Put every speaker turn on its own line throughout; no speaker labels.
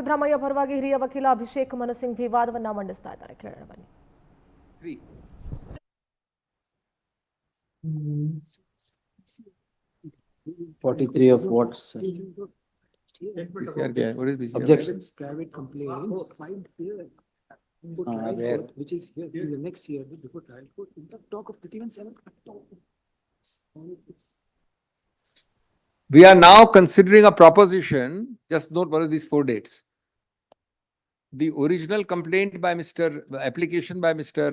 ಸಿದ್ದರಾಮಯ್ಯ ಪರವಾಗಿ ಹಿರಿಯ ವಕೀಲ ಅಭಿಷೇಕ್ ಮನು ಸಿಂಘ್ ವಿವಾದವನ್ನ ಮಂಡಿಸ್ತಾ ಇದ್ದಾರೆ. ಕೇಳೋಣ ಬನ್ನಿ.
43 of what? What is objections?
Private complaint filed here.
Where?
Which is here. This is the next year before trial court. In the talk of 31/7.
We are now considering a proposition. Just note what are these 4 dates. The original complaint by application by Mr.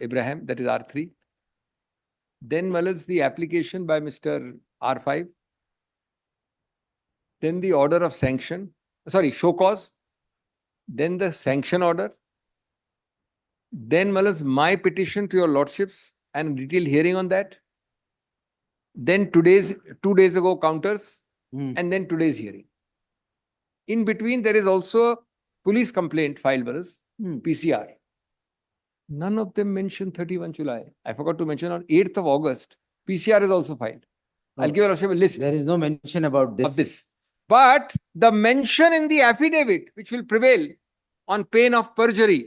Ibrahim, that is R3. Then the application by Mr. R5. Then the order of sanction, show cause. Then the sanction order. Then my petition to your lordships and detailed hearing on that. Then 2 days ago counters, and then today's hearing. In between, there is also police complaint filed, PCR. None of them mention 31 July. I forgot to mention on 8th of August, PCR is also filed. I'll give a list.
There is no mention about this.
Of this. But the mention in the affidavit, which will prevail on pain of perjury,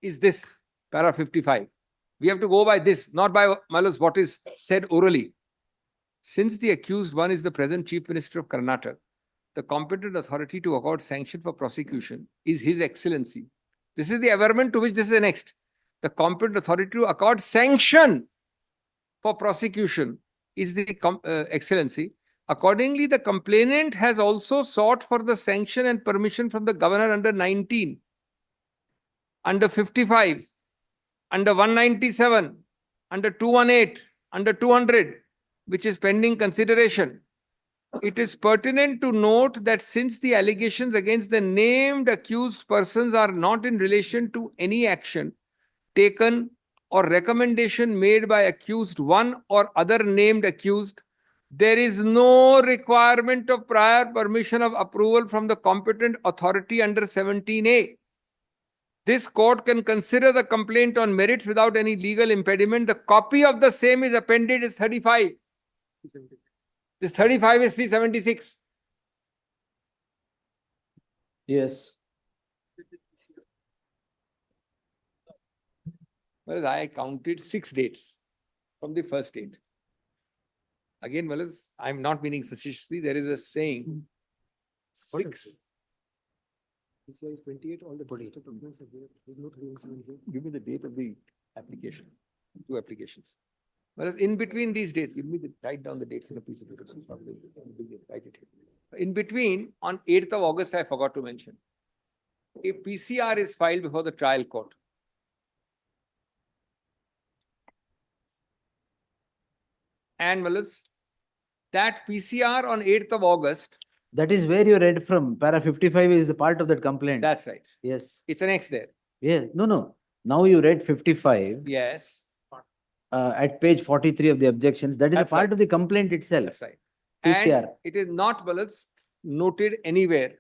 is this, para 55. We have to go by this, not by what is said orally. Since the accused one is the present Chief Minister of Karnataka, the competent authority to accord sanction for prosecution is His Excellency. This is the averment to which this is annexed. The competent authority to accord sanction for prosecution is the Excellency. Accordingly, the complainant has also sought for the sanction and permission from the governor under 19, under 55, under 197, under 218, under 200, which is pending consideration. It is pertinent to note that since the allegations against the named accused persons are not in relation to any action taken or recommendation made by accused one or other named accused, there is no requirement of prior permission of approval from the competent authority under 17A. This court can consider the complaint on merits without any legal impediment. The copy of the same is appended as 35. This 35 is 376.
Yes.
Whereas I counted 6 dates from the first date. Again, I'm not meaning facetiously. There is a saying, 6.
This year is 28. All the bodies documents are here. There's no 31/7 here.
Give me the date of the application. 2 applications. Whereas in between these dates, write down the dates in a piece of paper. Write it here. In between, on 8th of August, I forgot to mention, a PCR is filed before the trial court. And that PCR on 8th of August.
That is where you read from. Para 55 is the part of that complaint.
That's right.
Yes.
It's an X there.
Yeah. No. Now you read 55.
Yes.
At page 43 of the objections. That is
That's
a part
right.
of the complaint itself.
That's right.
PCR.
And it is not noted anywhere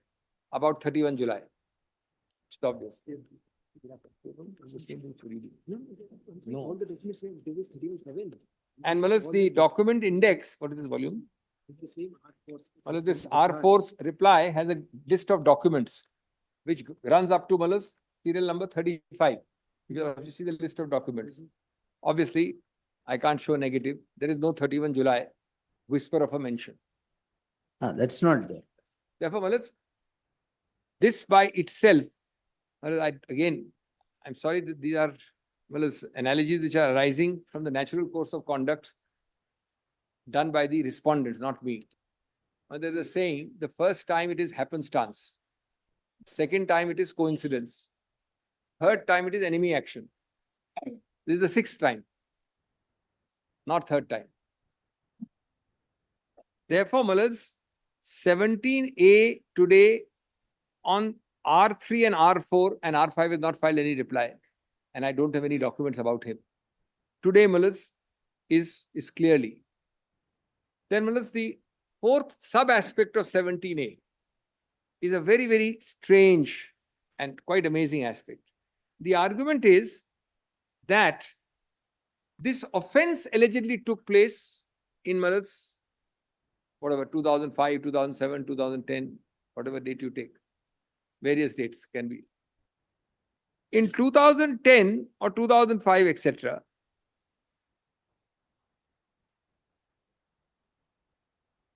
about 31 July. Stop this.
No. All the documents say there is 31/7.
And the document index, what is this volume?
It's the same R4.
This R4's reply has a list of documents which runs up to serial number 35. You see the list of documents. Obviously, I can't show negative. There is no 31 July whisper of a mention.
That's not there.
Therefore, this by itself, again, I'm sorry that these are analogies which are arising from the natural course of conduct done by the respondents, not me. There's a saying, the first time it is happenstance. Second time it is coincidence. Third time it is enemy action. This is the 6th time, not 3rd time. Therefore, 17A today on R3 and R4 and R5 has not filed any reply. And I don't have any documents about him. Today, is clearly. Then, the 4th sub-aspect of 17A is a very, very strange and quite amazing aspect. The argument is that this offense allegedly took place in 2005, 2007, 2010, whatever date you take. various dates can be. In 2010 or 2005, etc.,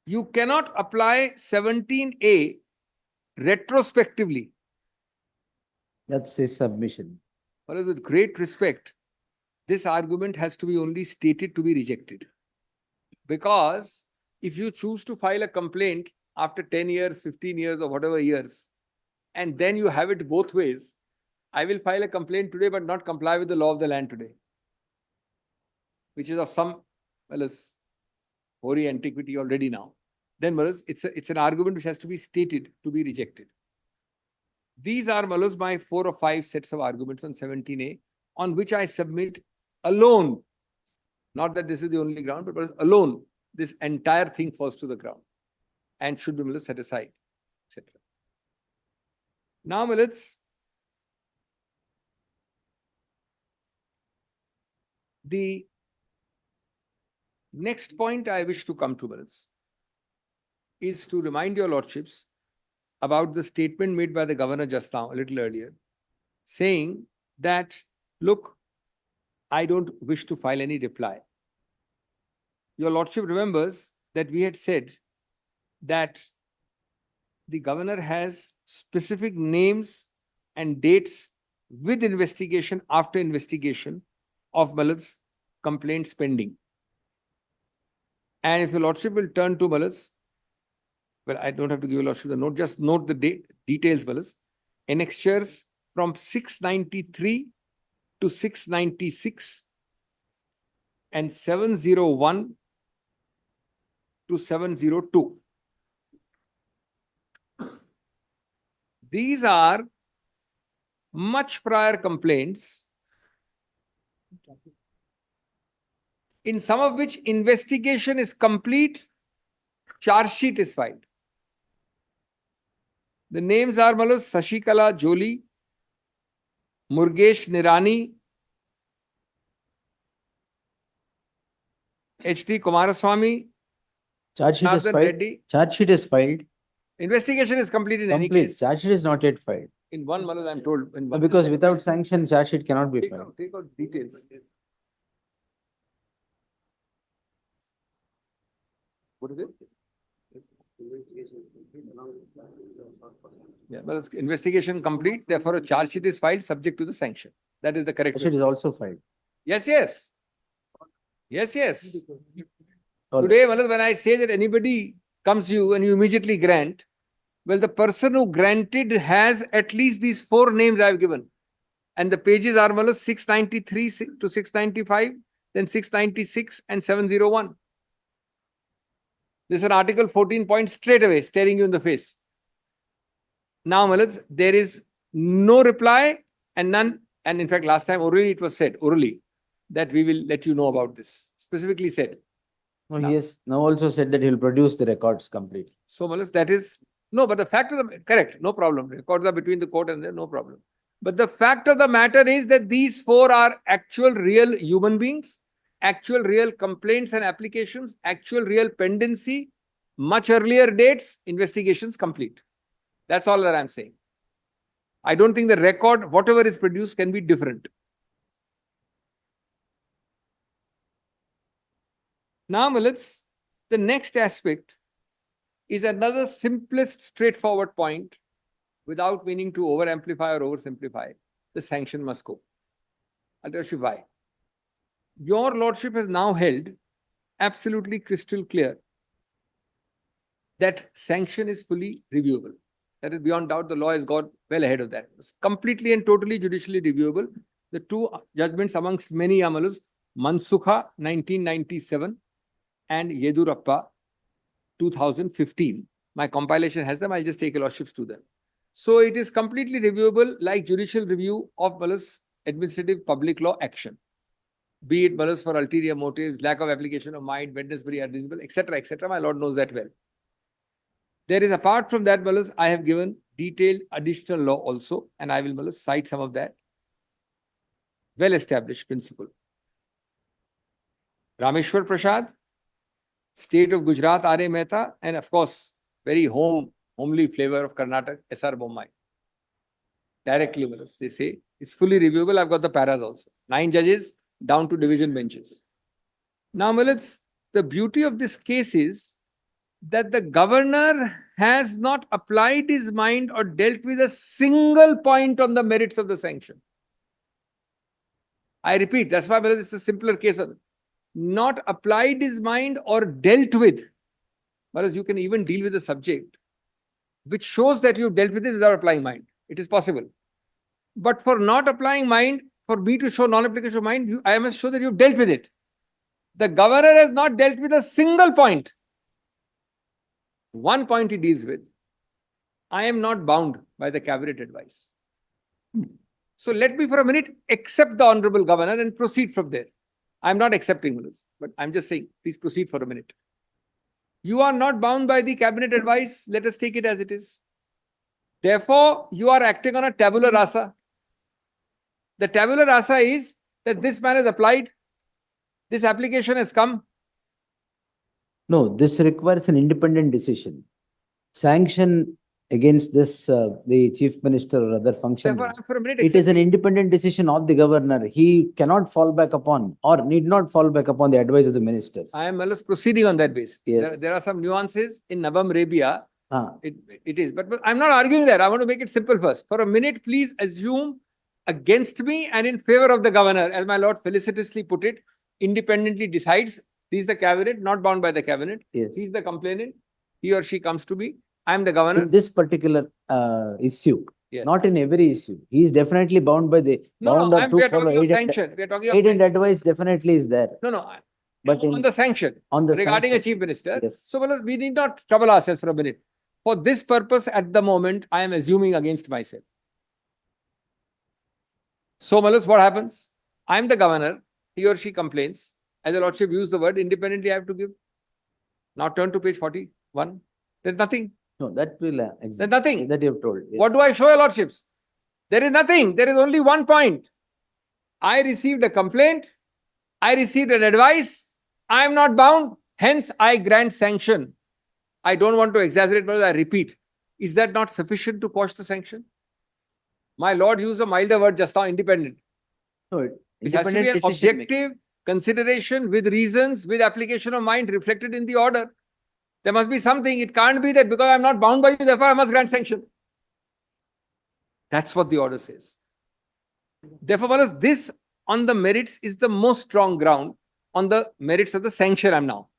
you cannot apply 17A retrospectively.
That's his submission.
Well, with great respect, this argument has to be only stated to be rejected. Because if you choose to file a complaint after 10 years, 15 years, or whatever years, and then you have it both ways, I will file a complaint today but not comply with the law of the land today, which is of some, well, as hoary antiquity already now. Then, Malas, it's an argument which has to be stated to be rejected. These are, Malas, my 4 or 5 sets of arguments on 17A, on which I submit alone. Not that this is the only ground, but alone, this entire thing falls to the ground and should be, Malas, set aside, etc. Now, Malas, the next point I wish to come to, Malas, is to remind your lordships about the statement made by the governor just now, a little earlier, saying that, look, I don't wish to file any reply. Your lordship remembers that we had said that the governor has specific names and dates with investigation, after investigation of Malas complaints pending. And if your lordship will turn to Malas, well, I don't have to give your lordship the note, just note the details, Malas. Annexures from 693 to 696 and 701 to 702. These are much prior complaints, in some of which investigation is complete, charge sheet is filed. The names are, Malas, Sashikala Joli, Murgesh Nirani, H.D. Kumaraswamy,
Charge sheet is
Janardhan
filed.
Reddy.
Charge sheet is filed.
Investigation is complete in any
Complete.
case.
Charge sheet is not yet filed.
In one, Malas, I'm told. In one,
Because without sanction, charge sheet cannot be filed.
take out details. What is it? Yeah, well, it's investigation complete, therefore a charge sheet is filed subject to the sanction. That is the correct
Charge sheet
way.
is also filed.
Yes, yes. Yes, yes.
All right.
Today, Malas, when I say that anybody comes to you and you immediately grant, well, the person who granted has at least these 4 names I have given. And the pages are, Malas, 693 to 695, then 696 and 701. This is an article 14 point straight away, staring you in the face. Now, Malas, there is no reply and none. And in fact, last time orally it was said, orally, that we will let you know about this. Specifically said.
No, he has now also said that he will produce the records complete.
So, Malas, that is, no, but the fact of the, correct, no problem. Records are between the court and there, no problem. But the fact of the matter is that these 4 are actual real human beings, actual real complaints and applications, actual real pendency, much earlier dates, investigations complete. That's all that I'm saying. I don't think the record, whatever is produced, can be different. Now, Malas, the next aspect is another simplest, straightforward point, without meaning to over-amplify or oversimplify. The sanction must go. I'll tell you why. Your lordship has now held absolutely crystal clear that sanction is fully reviewable. That is beyond doubt. The law has got well ahead of that. It's completely and totally judicially reviewable. The 2 judgments amongst many Amalas, Mansukha 1997 and Yedurappa 2015. My compilation has them. I'll just take your lordships to them. So it is completely reviewable like judicial review of Malas administrative public law action. Be it Malas for ulterior motives, lack of application of mind, witness very unreasonable, etc., etc. My lord knows that well. There is, apart from that, Malas, I have given detailed additional law also, and I will, Malas, cite some of that. Well-established principle. Rameshwar Prasad, State of Gujarat, R.A. Mehta, and of course, very homely flavor of Karnataka, S.R. Bommai. directly, they say. It's fully reviewable. I've got the paras also. 9 judges down to division benches. Now, the beauty of this case is that the governor has not applied his mind or dealt with a single point on the merits of the sanction. I repeat, that's why it's a simpler case. Not applied his mind or dealt with. Whereas you can even deal with the subject, which shows that you've dealt with it without applying mind. It is possible. But for not applying mind, for me to show non-application of mind, I must show that you've dealt with it. The governor has not dealt with a single point. One point he deals with. I am not bound by the cabinet advice. So let me for a minute accept the honorable governor and proceed from there. I'm not accepting this, but I'm just saying, please proceed for a minute. You are not bound by the cabinet advice. Let us take it as it is. Therefore, you are acting on a tabula rasa. The tabula rasa is that this man has applied, this application has come.
No, this requires an independent decision. Sanction against this, the chief minister or other
Therefore,
functionaries.
I'm for a minute
It is an
accepting.
independent decision of the governor. He cannot fall back upon or need not fall back upon the advice of the ministers.
I am proceeding on that basis.
Yes.
There are some nuances in Navam Rebia.
Ah,
It is, but I'm not arguing that. I want to make it simple first. For a minute, please assume against me and in favor of the governor, as my lord felicitously put it, independently decides. He's the cabinet, not bound by the cabinet.
yes.
He's the complainant. He or she comes to me. I'm the governor.
In this particular issue,
Yes.
not in every issue. He is definitely bound by the
No,
bound
we
or
are
to follow
talking of
aid and,
sanction. We are talking of
aid and
sanction.
advice definitely is there.
No.
But
On
in,
the sanction
on the
regarding a
sanction,
chief minister.
yes.
So we need not trouble ourselves for a minute. For this purpose, at the moment, I am assuming against myself. So, what happens? I am the governor. He or she complains. As a lordship used the word independently, I have to give. Now turn to page 41. There's nothing.
No, that will
There's nothing.
that you have told. Yes.
What do I show, your lordships? There is nothing. There is only one point. I received a complaint. I received an advice. I am not bound. Hence, I grant sanction. I don't want to exaggerate, but I repeat. Is that not sufficient to quash the sanction? My lord used a milder word just now, independent.
No,
It has to be an
independent decision making.
objective consideration with reasons, with application of mind reflected in the order. There must be something. It can't be that because I'm not bound by you, therefore I must grant sanction. That's what the order says. Therefore, this on the merits is the most strong ground on the merits of the sanction I'm now.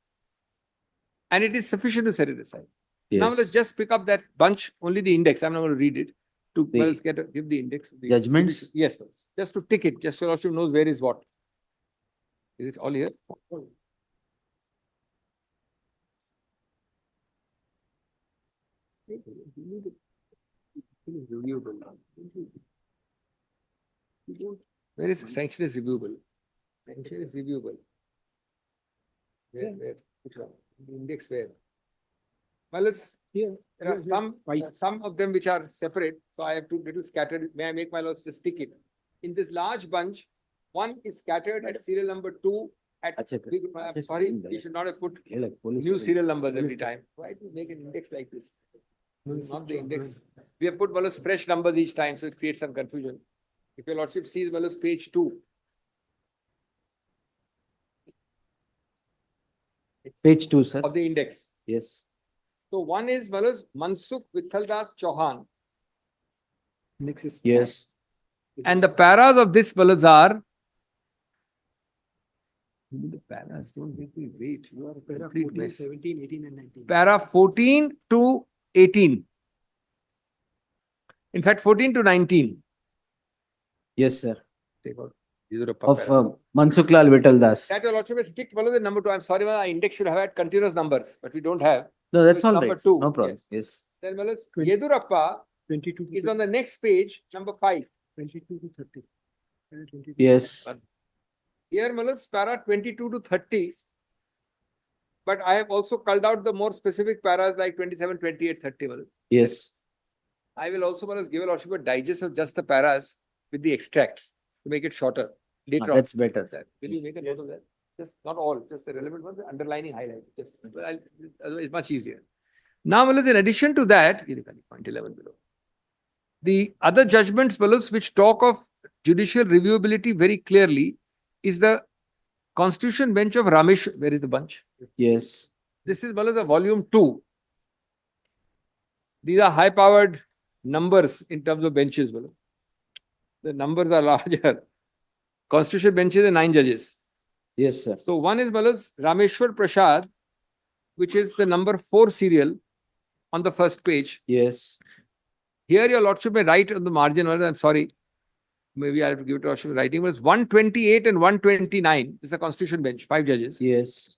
And it is sufficient to set it aside.
Yes.
Now let's just pick up that bunch, only the index. I'm not going to read it. To give the index. Of the
Judgments?
Yes, just to tick it, just so Lordship knows where is what. Is it all here? Where is sanction is reviewable? Sanction is reviewable. Where? Which one? The index where? Well, it's
Here.
there are some of them which are separate, so I have to little scattered. May I make my lords just stick it? In this large bunch, one is scattered at serial number 2 at big, I'm sorry, you should not have put new serial numbers every time. Why do you make an index like this? Not the index. We have put fresh numbers each time, so it creates some confusion. If your lordship sees page 2.
Page 2, sir.
Of the index.
Yes.
So one is Mansukh Vithaldas Chauhan.
Next is.
Yes.
And the paras of this are the paras don't make me wait. You are a
Para
complete
14,
mess.
17, 18 and 19.
Para 14 to 18. In fact, 14 to 19.
Yes, sir.
Take out. These are
Of Mansukh Lal Vital Das.
That your lordship has ticked the number 2. I'm sorry, our index should have had continuous numbers, but we don't have.
No, that's
it's
all
number
right.
2.
No problem. Yes.
Then Yedurappa
22
is on the next page, number 5.
22 to 30. 22 to
Yes.
Here, para 22 to 30. But I have also culled out the more specific paras like 27, 28, 30.
Yes.
I will also give a lordship a digest of just the paras with the extracts to make it shorter later on.
That's better. Sir.
Will you make a note of that? Just not all, just the relevant ones, the underlining highlight. Just it's much easier. Now, in addition to that, point 11 below. The other judgments, Balos, which talk of judicial reviewability very clearly is the Constitution Bench of Ramesh. Where is the bunch?
Yes.
This is Balos, a volume 2. These are high-powered numbers in terms of benches, Balos. The numbers are larger. Constitution bench is 9 judges.
Yes, sir.
So one is Balos Rameshwar Prasad, which is the number 4 serial on the first page.
Yes.
Here, your lordship may write on the margin. I'm sorry. Maybe I have to give it to lordship writing. But it's 128 and 129. This is a constitution bench, 5 judges.
Yes.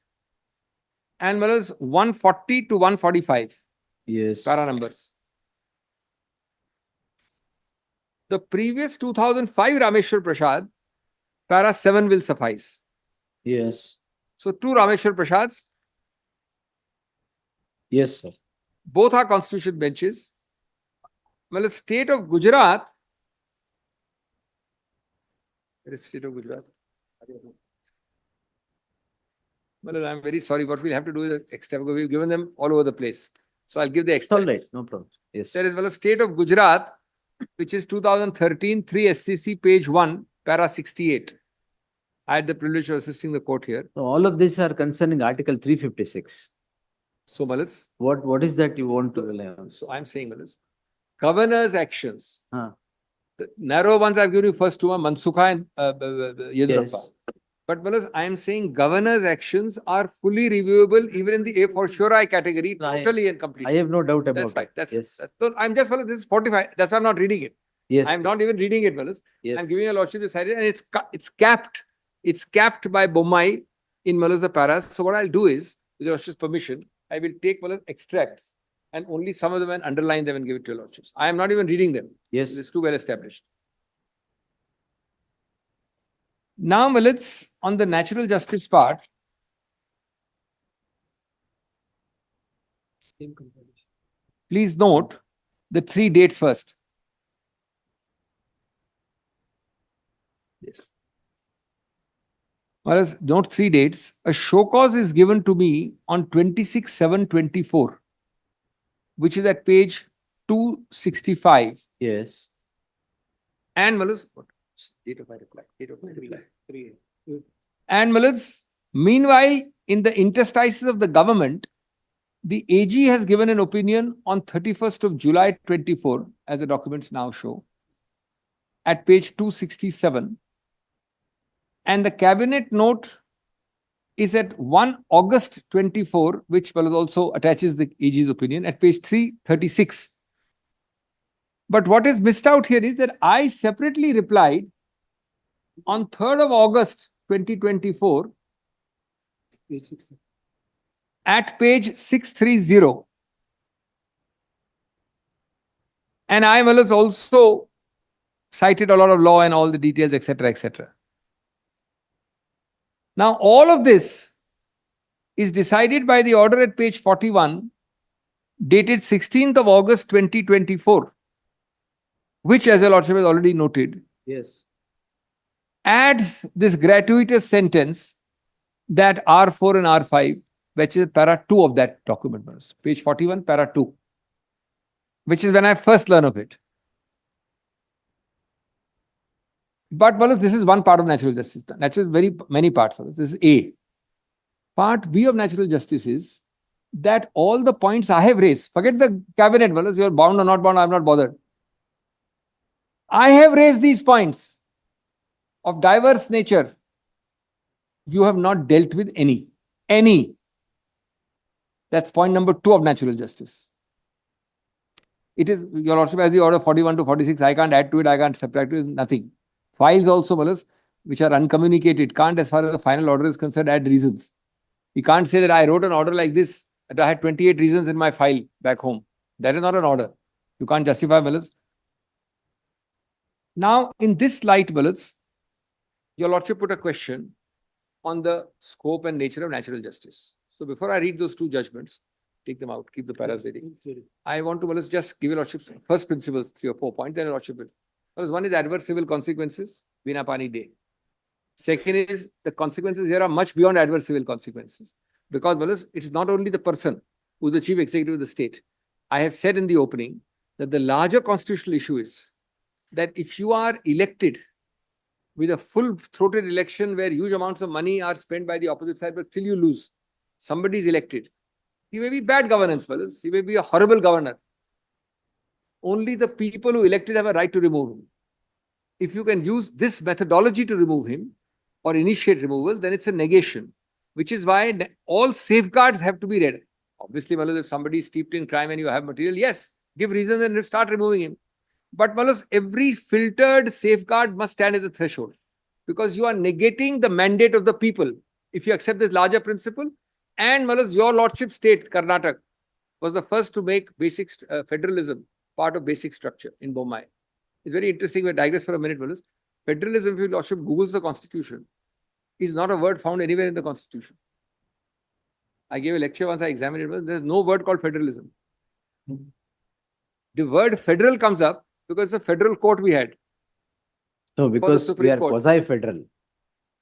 And Balos 140 to 145.
Yes.
Para numbers. The previous 2005 Rameshwar Prasad, para 7 will suffice.
Yes.
So 2 Rameshwar Prasads,
Yes, sir.
both are constitution benches. Well, the state of Gujarat. Where is state of Gujarat? Well, I'm very sorry. What we'll have to do is extra. We've given them all over the place. So I'll give the
It's all
extra.
right. No problem. Yes.
There is well, a state of Gujarat, which is 2013, 3 SCC, page 1, para 68. I had the privilege of assisting the court here.
So all of these are concerning Article 356.
So, Malas,
What is that you want to rely on?
so I'm saying, Malas, governor's actions.
Huh.
The narrow ones I've given you first two are Mansukha and Yedurappa.
Yes.
But Malas, I'm saying governor's actions are fully reviewable even in the A for sure I category,
No,
totally and completely.
I have no doubt about
That's right.
it.
That's
Yes.
so I'm just Malas, this is 45. That's why I'm not reading it.
Yes.
I'm not even reading it, Malas.
Yes.
I'm giving a lordship decided, and it's capped. It's capped by Bommai in Malas the paras. So what I'll do is, with your lordship's permission, I will take Malas extracts and only some of them and underline them and give it to your lordships. I am not even reading them.
Yes.
It's too well established. Now, Malas, on the natural justice part,
Same comparison.
please note the 3 dates first. Yes. Whereas, note 3 dates. A show cause is given to me on 26/7/24, which is at page 265.
Yes.
And Malas, what? Date of my reply. Date of my reply.
3.
And Malas, meanwhile, in the interstices of the government, the AG has given an opinion on 31st of July 24, as the documents now show, at page 267. And the cabinet note is at 1 August 24, which also attaches the AG's opinion at page 336. But what is missed out here is that I separately replied on 3rd of August 2024
Page 6.
at page 630. And I was also cited a lot of law and all the details, etc., etc. Now, all of this is decided by the order at page 41, dated 16th of August 2024, which, as your lordship has already noted,
Yes.
adds this gratuitous sentence that R4 and R5, which is para 2 of that document, page 41, para 2, which is when I first learned of it. But this is one part of natural justice. Natural, very many parts of it. This is A. Part B of natural justice is that all the points I have raised, forget the cabinet, you're bound or not bound, I'm not bothered. I have raised these points of diverse nature. You have not dealt with any. Any. That's point number 2 of natural justice. It is, your lordship has the order 41 to 46. I can't add to it. I can't subtract to it. Nothing. Files also, which are uncommunicated, can't, as far as the final order is concerned, add reasons. You can't say that I wrote an order like this, that I had 28 reasons in my file back home. That is not an order. You can't justify, Now, in this light, your lordship put a question on the scope and nature of natural justice. So before I read those 2 judgments, take them out, keep the paras ready. I want to just give your lordship first principles, 3 or 4 points, then your lordship will. One is adverse civil consequences, Bina Pani Day. Second is the consequences here are much beyond adverse civil consequences, because it is not only the person who is the chief executive of the state. I have said in the opening that the larger constitutional issue is that if you are elected with a full-throated election where huge amounts of money are spent by the opposite side, but still you lose, somebody is elected. He may be bad governance, fellas. He may be a horrible governor. Only the people who elected have a right to remove him. If you can use this methodology to remove him or initiate removal, then it's a negation, which is why all safeguards have to be read. Obviously, Malas, if somebody is steeped in crime and you have material, yes, give reasons and start removing him. But Malas, every filtered safeguard must stand at the threshold because you are negating the mandate of the people. If you accept this larger principle, and Malas, your lordship state, Karnataka, was the first to make basic federalism part of basic structure in Bombay. It's very interesting. We digress for a minute, Malas. Federalism, if your lordship Googles the constitution, is not a word found anywhere in the constitution. I gave a lecture once, I examined it. There's no word called federalism. The word federal comes up because it's a federal court we had.
No, because we are
Court.
quasi-federal.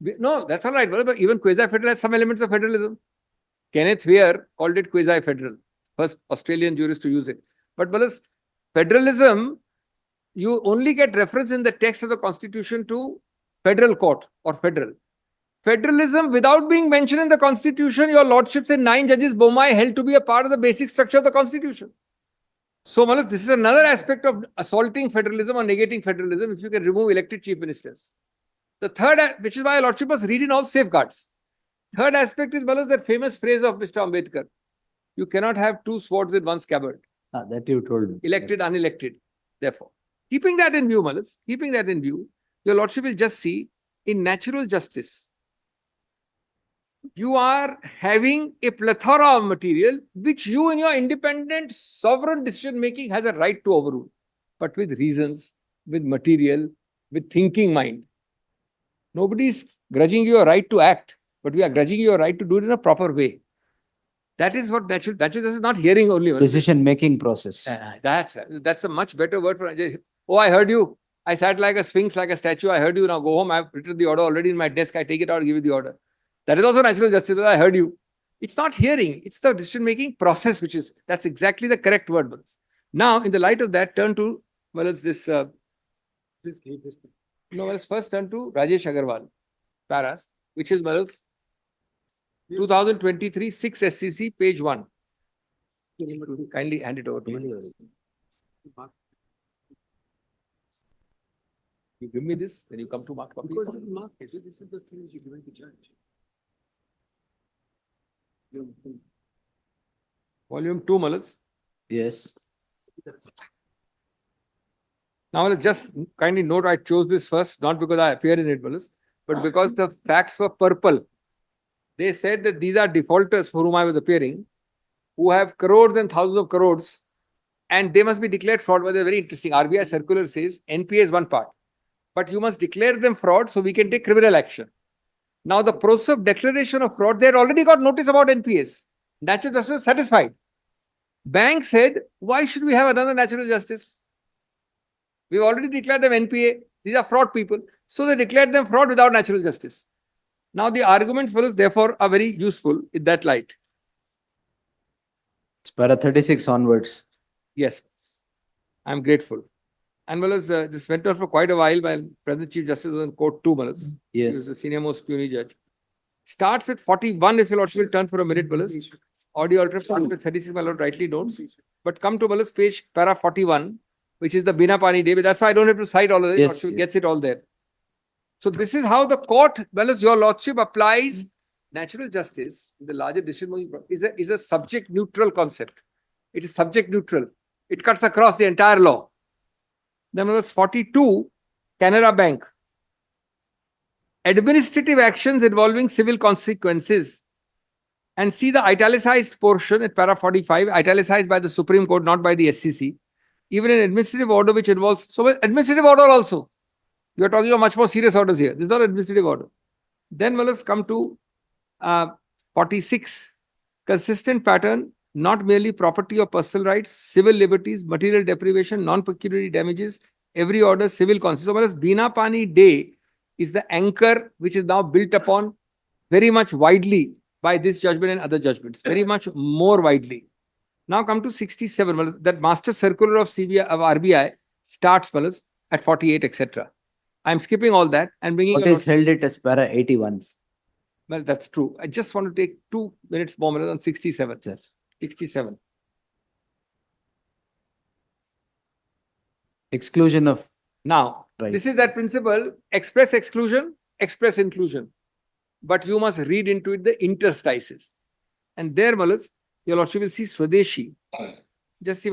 No, that's all right. But even quasi-federal has some elements of federalism. Kenneth Weir called it quasi-federal. First Australian jurist to use it. But Malas, federalism, you only get reference in the text of the constitution to federal court or federal. Federalism, without being mentioned in the constitution, your lordships and 9 judges Bombay held to be a part of the basic structure of the constitution. So, Malas, this is another aspect of assaulting federalism or negating federalism if you can remove elected chief ministers. The third, which is why your lordship must read in all safeguards. Third aspect is, Malas, that famous phrase of Mr. Ambedkar. You cannot have 2 swords in one scabbard.
That you told me.
Elected, unelected. Therefore, keeping that in view, Malas, keeping that in view, your lordship will just see in natural justice, you are having a plethora of material which you in your independent sovereign decision making has a right to overrule, but with reasons, with material, with thinking mind. Nobody is grudging you a right to act, but we are grudging you a right to do it in a proper way. That is what natural justice is, not hearing only.
Decision making process.
That's a much better word for. Oh, I heard you. I sat like a sphinx, like a statue. I heard you. Now go home. I've written the order already in my desk. I take it out, give you the order. That is also natural justice. I heard you. It's not hearing. It's the decision-making process, that's exactly the correct word. Now, in the light of that, turn to, well, it's this.
Please give this thing.
No, let's first turn to Rajesh Agarwal, Paras, which is, well, 2023, 6 SCC, page 1. Kindly hand it over to me. You give me this, then you come to mark copy.
Because you mark it, this is the things you're given to judge.
Volume 2, Malas.
Yes.
Now, let's just kindly note I chose this first, not because I appear in it, Malas, but because the facts were purple. They said that these are defaulters for whom I was appearing, who have crores and thousands of crores, and they must be declared fraud. But they're very interesting. RBI circular says NPA is one part, but you must declare them fraud so we can take criminal action. Now, the process of declaration of fraud, they had already got notice about NPAs. Natural justice was satisfied. Bank said, why should we have another natural justice? We've already declared them NPA. These are fraud people. So they declared them fraud without natural justice. Now, the arguments for us, therefore, are very useful in that light.
It's para 36 onwards.
Yes, I'm grateful. And Malas, this went on for quite a while President Chief Justice was in court too, Malas.
Yes.
He was the senior most puny judge. Starts with 41, if your lordship will turn for a minute, Malas. Audio alter starts with 36, my lord rightly notes. But come to Malas, page para 41, which is the Bina Pani Day. That's why I don't have to cite all of it.
Yes,
Lordship gets it all there. So this is how the court, Malas, your lordship applies natural justice in the larger decision is a subject neutral concept. It is subject neutral. It cuts across the entire law. Then Malas 42, Canara Bank. Administrative actions involving civil consequences. And see the italicized portion at para 45, italicized by the Supreme Court, not by the SCC. Even an administrative order which involves, so administrative order also. You are talking of much more serious orders here. This is not administrative order. Then Malas come to 46. Consistent pattern, not merely property or personal rights, civil liberties, material deprivation, non-pecuniary damages, every order, civil consequences. So Malas Bina Pani Day is the anchor which is now built upon very much widely by this judgment and other judgments. Very much more widely. Now come to 67. Matlab, that master circular of RBI starts at 48, etc. I'm skipping all that and bringing.
What is held it as para 81?
Well, that's true. I just want to take 2 minutes more on 67.
Sir.
67.
Exclusion of.
Now,
Right.
this is that principle, express exclusion, express inclusion. But you must read into it the interstices. And there, your lordship will see Swadeshi. Just see,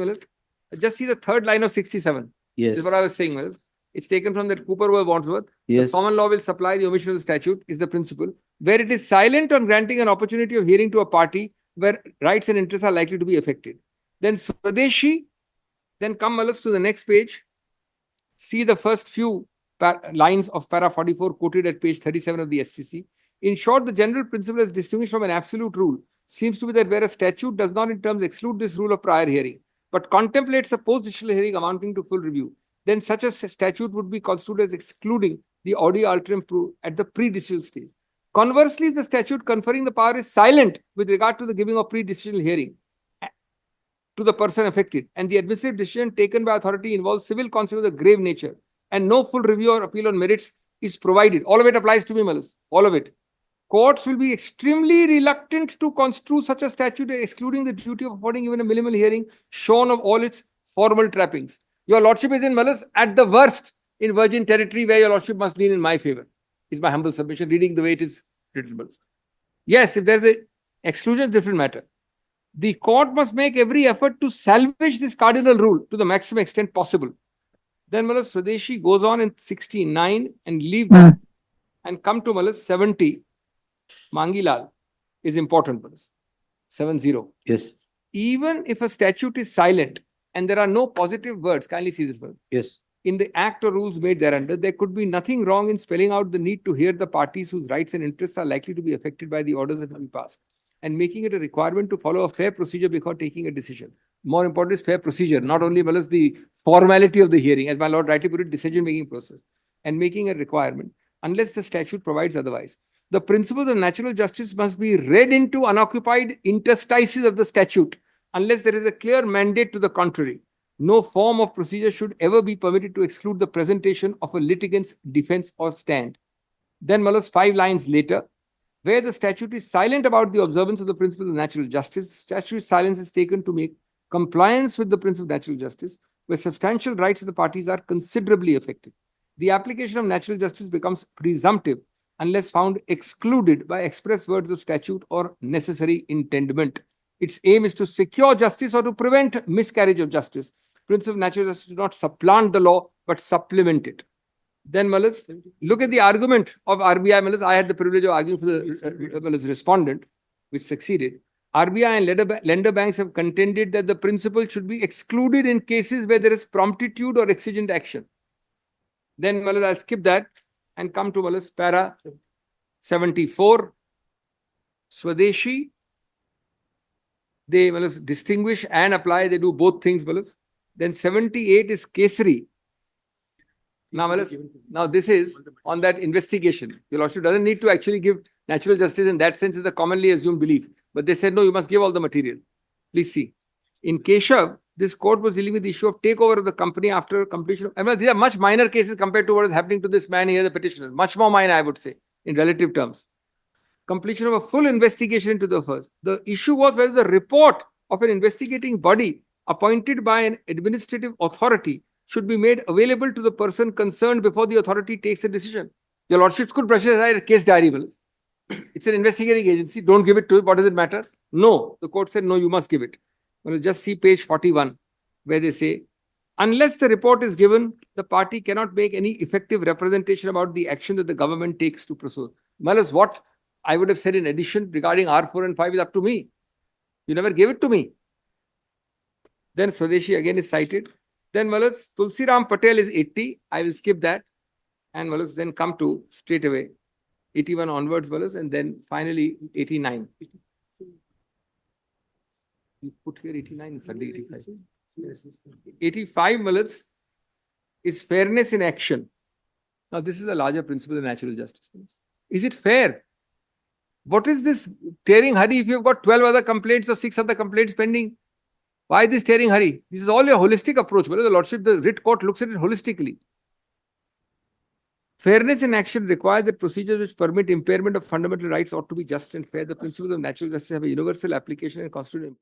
just see the third line of 67.
Yes.
This is what I was saying, It's taken from that Cooper v. Wandsworth.
Yes.
The common law will supply the omission of the statute is the principle, where it is silent on granting an opportunity of hearing to a party where rights and interests are likely to be affected. Then Swadeshi, then come to the next page. See the first few lines of para 44 quoted at page 37 of the SCC. In short, the general principle as distinguished from an absolute rule seems to be that where a statute does not in terms exclude this rule of prior hearing, but contemplates a post-judicial hearing amounting to full review, then such a statute would be constituted as excluding the audi alteram at the pre-judicial stage. Conversely, the statute conferring the power is silent with regard to the giving of pre-judicial hearing to the person affected, and the administrative decision taken by authority involves civil consequences of grave nature, and no full review or appeal on merits is provided. All of it applies to me, Malas. All of it. Courts will be extremely reluctant to construe such a statute excluding the duty of affording even a minimal hearing shorn of all its formal trappings. Your lordship is in Malas at the worst in virgin territory where your lordship must lean in my favor. Is my humble submission, reading the way it is written, Malas. Yes, if there's a exclusion, different matter. The court must make every effort to salvage this cardinal rule to the maximum extent possible. Then Malas Swadeshi goes on in 69 and leave that and come to Malas 70. Mangilal is important, Malas. 70.
Yes.
Even if a statute is silent and there are no positive words, kindly see this, Malas.
Yes.
In the act or rules made thereunder, there could be nothing wrong in spelling out the need to hear the parties whose rights and interests are likely to be affected by the orders that will be passed, and making it a requirement to follow a fair procedure before taking a decision. More important is fair procedure, not only well as the formality of the hearing, as my lord rightly put it, decision-making process, and making a requirement, unless the statute provides otherwise. The principles of natural justice must be read into unoccupied interstices of the statute, unless there is a clear mandate to the contrary. No form of procedure should ever be permitted to exclude the presentation of a litigant's defense or stand. Then, Malas, 5 lines later, where the statute is silent about the observance of the principle of natural justice, statutory silence is taken to make compliance with the principle of natural justice, where substantial rights of the parties are considerably affected. The application of natural justice becomes presumptive unless found excluded by express words of statute or necessary intendment. Its aim is to secure justice or to prevent miscarriage of justice. Principle of natural justice do not supplant the law, but supplement it. Then, Malas, look at the argument of RBI. Malas, I had the privilege of arguing for the respondent, which succeeded. RBI and lender banks have contended that the principle should be excluded in cases where there is promptitude or exigent action. Then, Malas, I'll skip that and come to Malas, para 74. Swadeshi. They Malas, distinguish and apply. They do both things, Malas. Then 78 is Kesari. Now, Malas, now this is on that investigation. Your lordship doesn't need to actually give natural justice in that sense, is the commonly assumed belief. But they said, no, you must give all the material. Please see. In Keshav, this court was dealing with the issue of takeover of the company after completion. I mean, these are much minor cases compared to what is happening to this man here, the petitioner. Much more minor, I would say, in relative terms. Completion of a full investigation into the first. The issue was whether the report of an investigating body appointed by an administrative authority should be made available to the person concerned before the authority takes a decision. Your lordships could brush aside a case diary. It's an investigating agency. Don't give it to it. What does it matter? No. The court said, no, you must give it. Well, just see page 41, where they say, unless the report is given, the party cannot make any effective representation about the action that the government takes to pursue. Malas, what I would have said in addition regarding R4 and 5 is up to me. You never gave it to me. Then Swadeshi again is cited. Then Malas, Tulsiram Patel is 80. I will skip that. And Malas, then come to straight away 81 onwards, Malas, and then finally 89. You put here 89 and suddenly 85. 85, Malas, is fairness in action. Now, this is a larger principle of natural justice. Is it fair? What is this tearing hurry if you've got 12 other complaints or 6 other complaints pending? Why this tearing hurry? This is all your holistic approach. Well, the Lordship, the writ court looks at it holistically. Fairness in action requires that procedures which permit impairment of fundamental rights ought to be just and fair. The principles of natural justice have a universal application and constitute